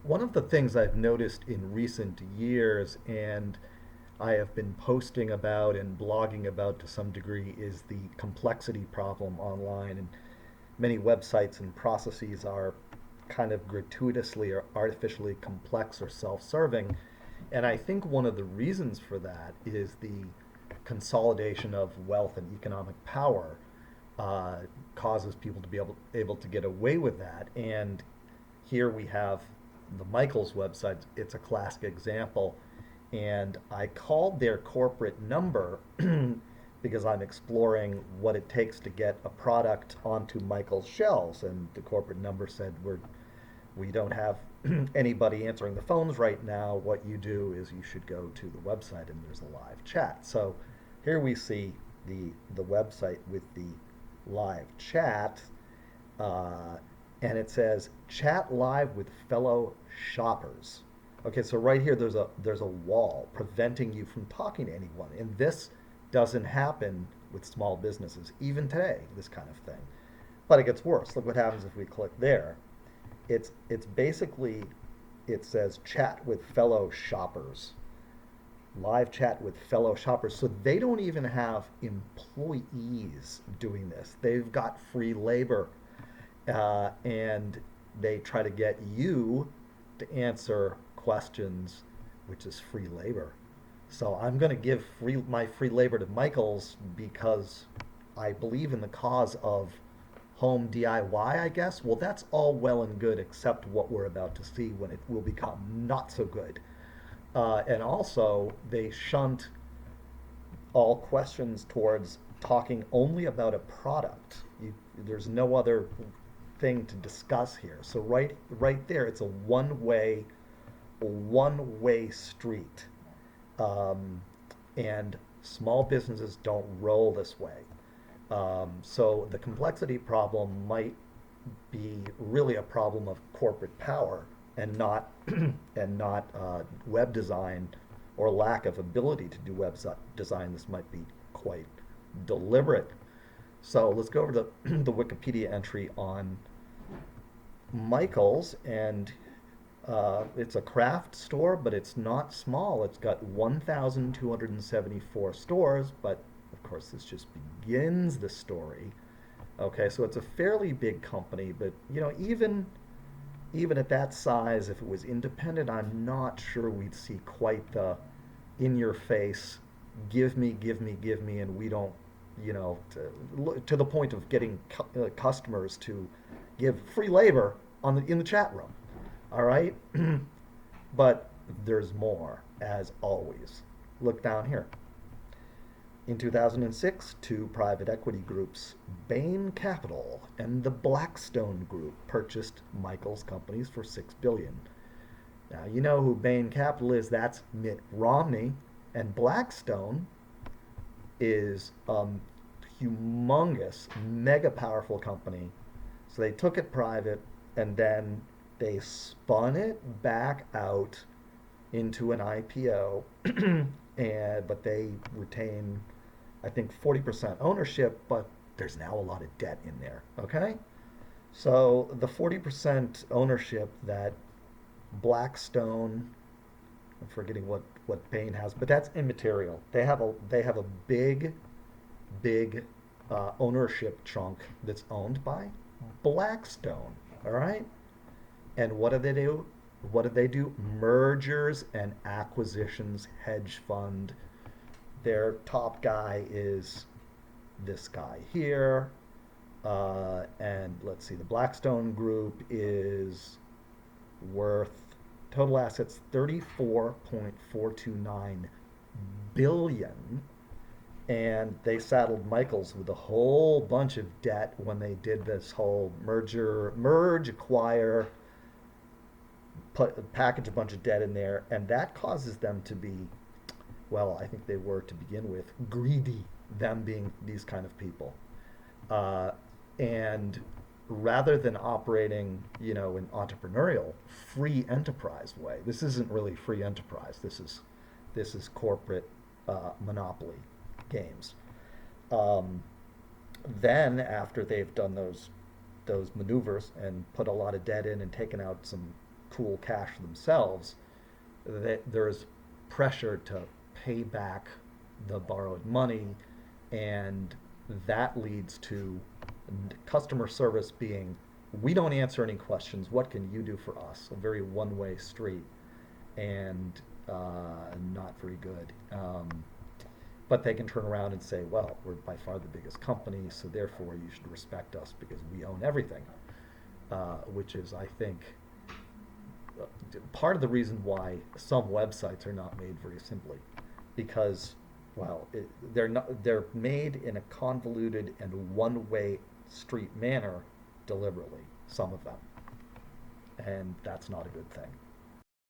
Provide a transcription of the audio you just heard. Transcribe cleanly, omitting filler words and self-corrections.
One of the things I've noticed in recent years, and I have been posting about and blogging about to some degree, is the complexity problem online. And many websites and processes are kind of gratuitously or artificially complex or self-serving. And I think one of the reasons for that is the consolidation of wealth and economic power uh, causes people to be able to get away with that. And here we have the Michaels website. It's a classic example. And I called their corporate number because I'm exploring what it takes to get a product onto Michael's shelves. And the corporate number said, we don't have anybody answering the phones right now. What you do is you should go to the website and there's a live chat. So here we see the website with the live chat, uh, and it says chat live with fellow shoppers. Okay, so right here there's a wall preventing you from talking to anyone, and this doesn't happen with small businesses even today. This kind of thing, but it gets worse. Look what happens if we click there. It's basically, it says chat with fellow shoppers, live chat with fellow shoppers. So they don't even have employees doing this. They've got free labor, and they try to get you to answer questions, which is free labor. So I'm going to give my free labor to Michaels because I believe in the cause of home DIY, I guess. Well, that's all well and good, except what we're about to see when it will become not so good. And also, they shunt all questions towards talking only about a product. There's no other thing to discuss here. So right there, it's a one way street, um, and small businesses don't roll this way. So the complexity problem might be really a problem of corporate power and not and not web design or lack of ability to do web design. This might be quite deliberate. So let's go over to the Wikipedia entry on Michaels, and it's a craft store, but it's not small. It's got 1,274 stores, but of course, this just begins the story. Okay, so it's a fairly big company, but even at that size, if it was independent, I'm not sure we'd see quite the in your face, give me, give me, give me, and we don't, to the point of getting customers to give free labor in the chat room. All right, but there's more, as always. Look down here. In 2006, two private equity groups, Bain Capital and the Blackstone Group, purchased Michaels companies for $6 billion. Now, you know who Bain Capital is. That's Mitt Romney. And Blackstone is a humongous, mega powerful company. So they took it private and then they spun it back out into an IPO, but they retain, I think, 40% ownership, but there's now a lot of debt in there. Okay? So the 40% ownership that Blackstone, I'm forgetting what Bain has, but that's immaterial. They have a big ownership chunk that's owned by Blackstone. All right? And what do they do? What do they do? Mergers and acquisitions hedge fund. Their top guy is this guy here. And let's see, the Blackstone Group is worth total assets 34.429 billion. And they saddled Michaels with a whole bunch of debt when they did this whole merge, acquire, package a bunch of debt in there, and that causes them to be, well, I think they were to begin with greedy, them being these kind of people. Uh, and rather than operating, an entrepreneurial free enterprise way, this isn't really free enterprise. This is corporate monopoly games. Um, then after they've done those maneuvers and put a lot of debt in and taken out some cool cash themselves, that there's pressure to pay back the borrowed money, and that leads to customer service being, we don't answer any questions. What can you do for us? A very one-way street, and not very good. But they can turn around and say, well, we're by far the biggest company, so therefore you should respect us because we own everything, which is, I think, part of the reason why some websites are not made very simply, because, well, they're made in a convoluted and one-way street manner deliberately, some of them, and that's not a good thing.